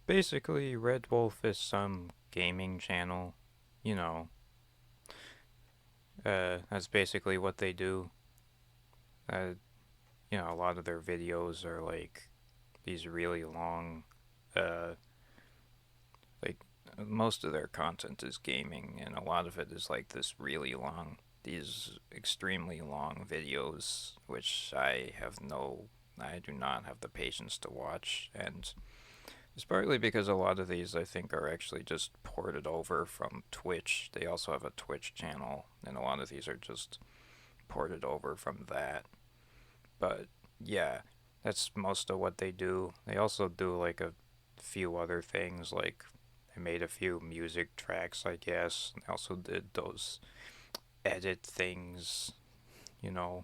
Basically, RedWolf is some gaming channel. You know, that's basically what they do. Uh, a lot of their videos are like these really long, uh, like most of their content is gaming, and a lot of it is like these extremely long videos, which I do not have the patience to watch, and it's partly because a lot of these I think are actually just ported over from Twitch. They also have a Twitch channel, and a lot of these are just ported over from that. But yeah, that's most of what they do. They also do like a few other things, like they made a few music tracks, I guess. They also did those edit things, you know,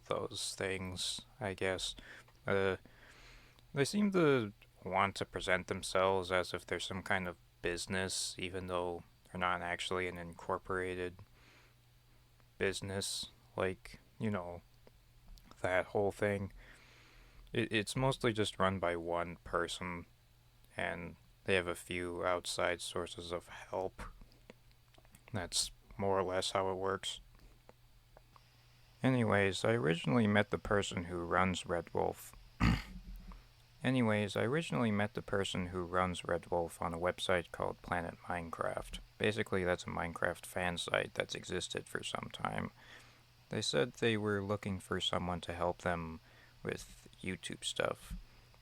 those things, I guess. Uh, they seem to want to present themselves as if they're some kind of business, even though they're not actually an incorporated business. Like, that whole thing. It's mostly just run by one person, and they have a few outside sources of help. That's more or less how it works. Anyways, I originally met the person who runs RedWolf. I originally met the person who runs RedWolf on a website called Planet Minecraft. Basically, that's a Minecraft fan site that's existed for some time. They said they were looking for someone to help them with YouTube stuff.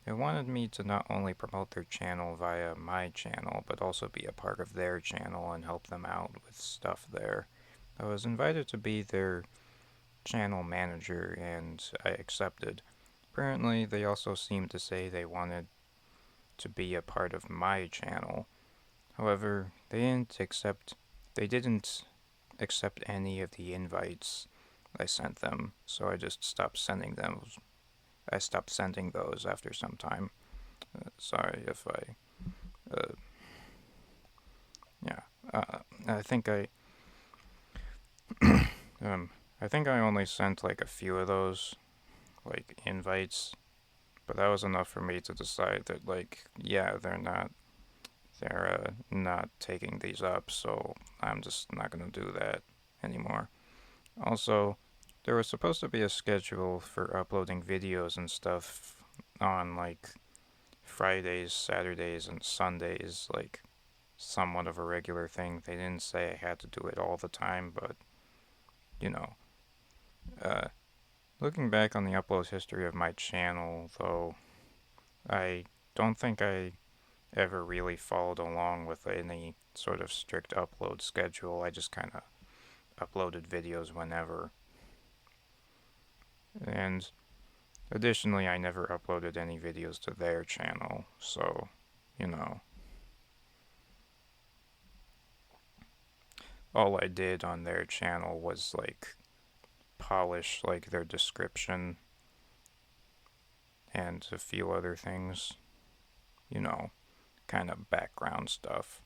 They wanted me to not only promote their channel via my channel, but also be a part of their channel and help them out with stuff there. I was invited to be their channel manager, and I accepted. Apparently, they also seemed to say they wanted to be a part of my channel. However, they didn't accept any of the invites I sent them, so I just stopped sending them. I stopped sending those after some time. Sorry if uh, yeah, I think um, I think I only sent like a few of those, like invites, but that was enough for me to decide that like, yeah, they're not taking these up, so I'm just not gonna do that anymore. Also, there was supposed to be a schedule for uploading videos and stuff on like Fridays, Saturdays, and Sundays, like somewhat of a regular thing. They didn't say I had to do it all the time, but you know, uh, looking back on the upload history of my channel, though, I don't think I ever really followed along with any sort of strict upload schedule. I just kind of uploaded videos whenever. And additionally, I never uploaded any videos to their channel, so, you know, all I did on their channel was like polish like their description and a few other things, you know, kind of background stuff.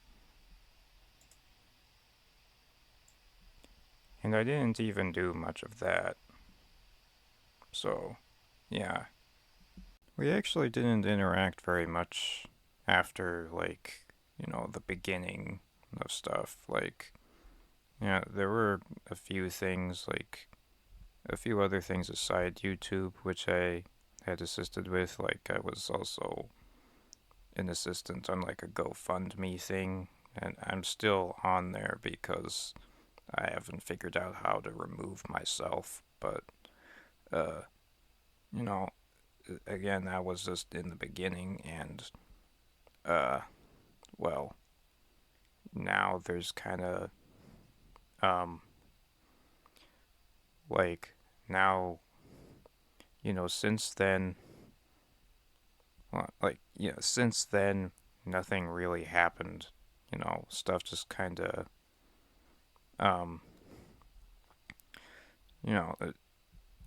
And I didn't even do much of that. So, yeah. We actually didn't interact very much after, like, the beginning of stuff. Like, yeah, there were a few things, like, a few other things aside YouTube, which I had assisted with. Like, I was also an assistant on, like, a GoFundMe thing. And I'm still on there because I haven't figured out how to remove myself. But, uh, you know, again, that was just in the beginning, and uh, well, now there's kind of um, like now, since then, well, like since then, nothing really happened. Stuff just kind of um, you know,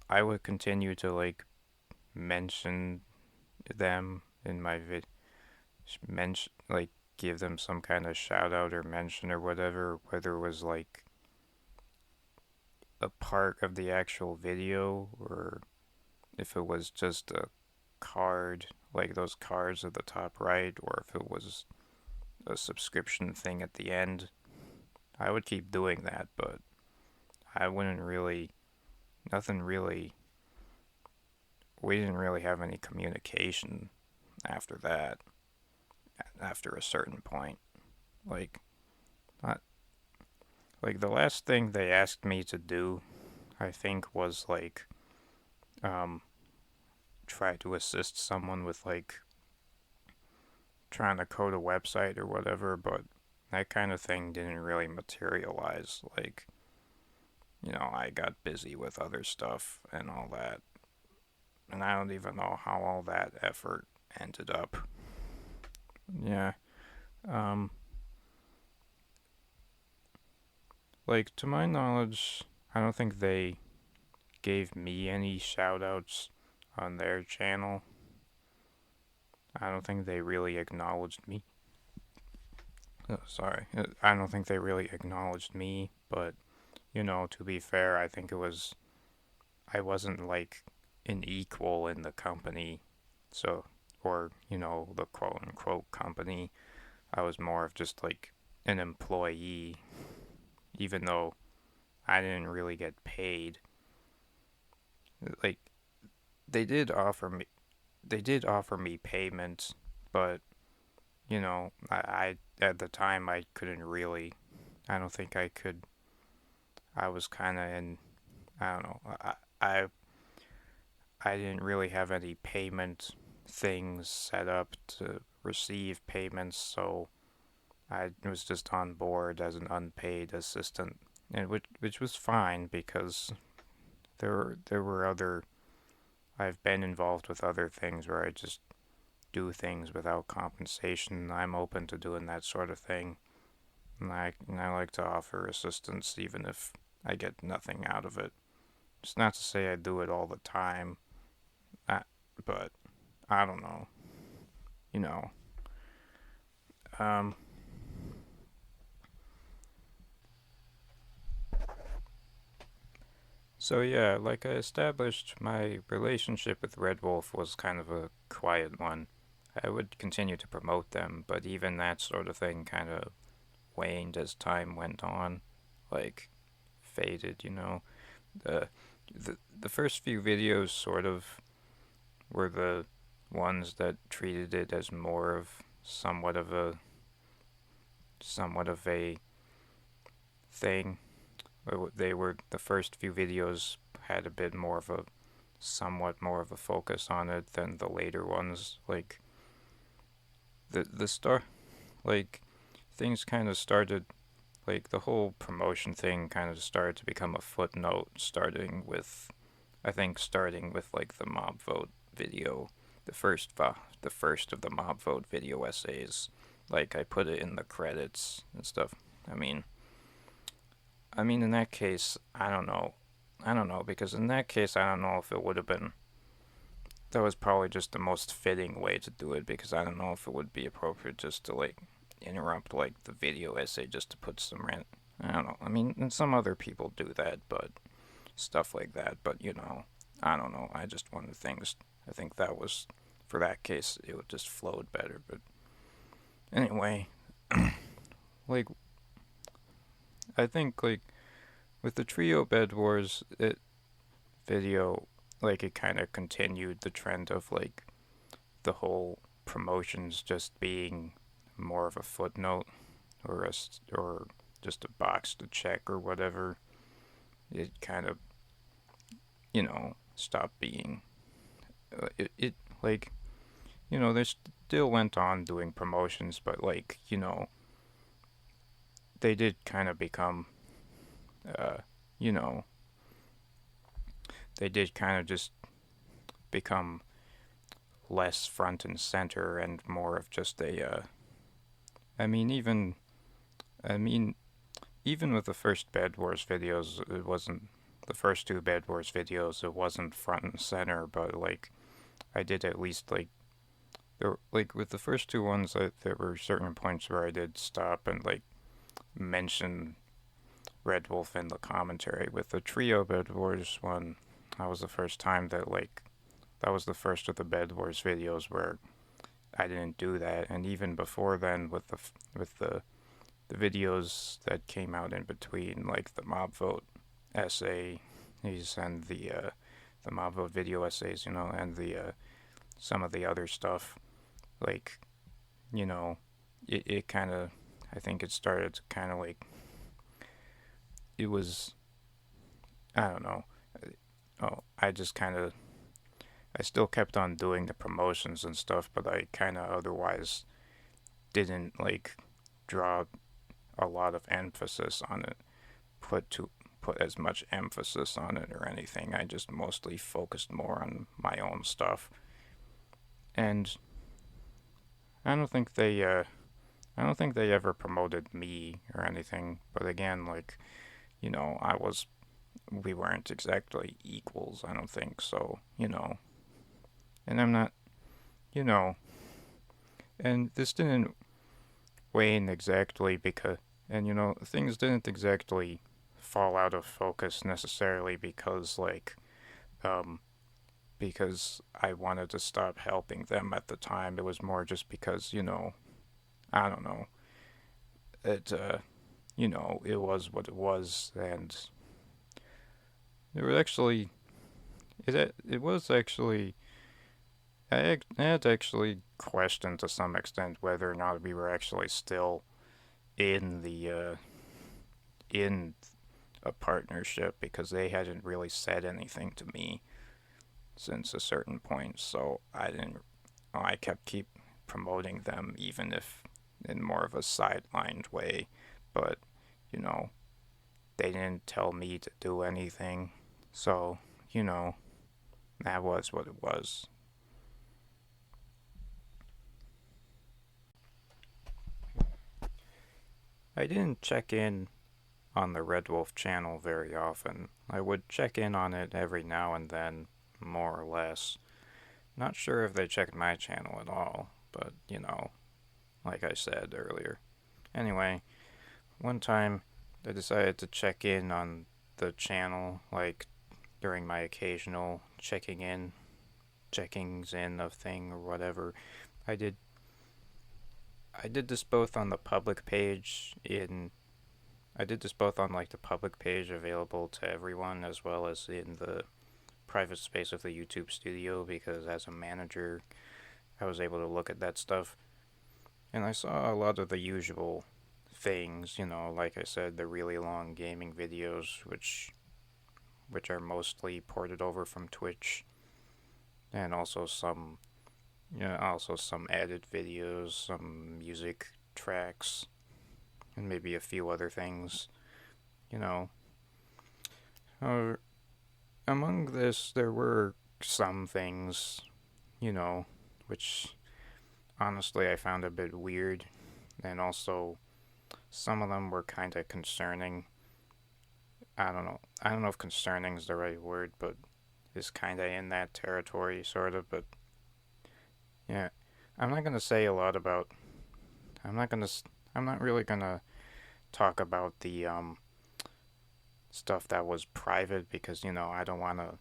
I would continue to like mention them in my mention like give them some kind of shout out or mention or whatever, whether it was like a part of the actual video or if it was just a card like those cards at the top right, or if it was a subscription thing at the end, I would keep doing that, but I wouldn't really, nothing really, we didn't really have any communication after that, after a certain point. Like, not, like the last thing they asked me to do, I think, was like, um, try to assist someone with like trying to code a website or whatever, but that kind of thing didn't really materialize. Like, I got busy with other stuff and all that, and I don't even know how all that effort ended up. Yeah. Um, like, to my knowledge, I don't think they gave me any shout outs on their channel. I don't think they really acknowledged me. Oh, sorry. I don't think they really acknowledged me, but, to be fair, I think I wasn't like an equal in the company. So, or, the quote unquote company. I was more of just like an employee, even though I didn't really get paid. Like, they did offer me, they did offer me payment, but, I at the time, I couldn't really, I don't think I could, I was kind of in, I don't know, I I didn't really have any payment things set up to receive payments, so I was just on board as an unpaid assistant, and which was fine because there were other, I've been involved with other things where I just do things without compensation. I'm open to doing that sort of thing, and I like to offer assistance even if I get nothing out of it. It's not to say I do it all the time, I, but I don't know, you know. Um, so yeah, like I established, my relationship with RedWolf was kind of a quiet one. I would continue to promote them, but even that sort of thing kind of waned as time went on, like faded. The the first few videos sort of were the ones that treated it as more of somewhat of a thing. They were the first few videos had a bit more of a somewhat more of a focus on it than the later ones. Like the start, like things kind of started, like the whole promotion thing kind of started to become a footnote, starting with like the mob vote video, the first of the mob vote video essays. Like I put it in the credits and stuff. I mean, in that case, I don't know. I don't know because in that case, I don't know if it would have been. That was probably just the most fitting way to do it because I don't know if it would be appropriate just to like interrupt like the video essay just to put some rant. I don't know. I mean, and some other people do that, but stuff like that. But I don't know. I just one of the things. I think that was for that case. It would just flowed better. But anyway, like I think like with the trio bed wars video, like it kind of continued the trend of like the whole promotions just being more of a footnote or just a box to check or whatever. It kind of stopped being it like they still went on doing promotions, but like they did kind of become uh you know they did kind of just become less front and center and more of just a I mean even I mean even with the first Bed Wars videos, it wasn't the first two Bed Wars videos. It wasn't front and center, but like I did at least like with the first two ones, there were certain points where I did stop and like mention Red Wolf in the commentary. With the trio Bed Wars one, that was the first time that like That was the first of the Bed Wars videos where I didn't do that, and even before then, with the videos that came out in between, like the mob vote essays and the mob vote video essays, and the some of the other stuff, like you know, it kind of, I think it started to kind of like, it was, I don't know. Oh, I just kind of, I still kept on doing the promotions and stuff, but I kind of otherwise didn't like draw a lot of emphasis on it, put to put as much emphasis on it or anything. I just mostly focused more on my own stuff. And I don't think they I don't think they ever promoted me or anything, but again, like, I was we weren't exactly equals, I don't think. So, and I'm not, you know, and this didn't wane exactly because, and things didn't exactly fall out of focus necessarily because, like, um, because I wanted to stop helping them at the time. It was more just because, I don't know, it, it was what it was, and it was actually, it was actually, I had actually questioned to some extent whether or not we were actually still in in a partnership because they hadn't really said anything to me since a certain point. So I didn't. I keep promoting them even if in more of a sidelined way, but you know they didn't tell me to do anything. So that was what it was. I didn't check in on the RedWolf channel very often. I would check in on it every now and then, more or less. Not sure if they checked my channel at all, but like I said earlier. Anyway, one time I decided to check in on the channel, like during my occasional checkings in of thing or whatever. I did I did this both on the public page in I did this both on like the public page available to everyone as well as in the private space of the YouTube studio because as a manager I was able to look at that stuff and I saw a lot of the usual things, like I said, the really long gaming videos which are mostly ported over from Twitch and also some added videos, some music tracks and maybe a few other things, you know. Uh, Among this, there were some things, you know, which honestly I found a bit weird, and also some of them were kind of concerning. I don't know. I don't know if concerning is the right word, but it's kind of in that territory, sort of. But yeah, I'm not gonna say a lot about. I'm not gonna. I'm not really gonna talk about the stuff that was private because I don't want to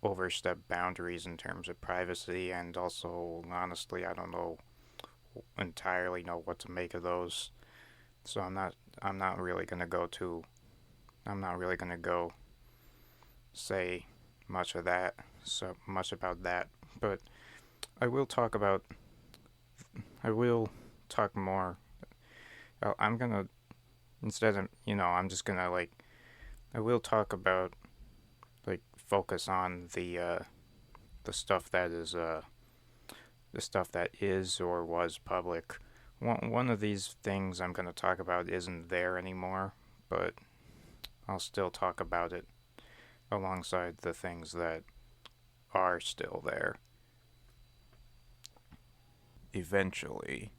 overstep boundaries in terms of privacy, and also honestly I don't know entirely know what to make of those. So I'm not really gonna go to I'm not really gonna go say much of that so much about that. But I will talk about I will talk more. I'm gonna instead of I'm just gonna like I will talk about like focus on the stuff that is the stuff that is or was public. One of these things I'm going to talk about isn't there anymore, but I'll still talk about it alongside the things that are still there. Eventually,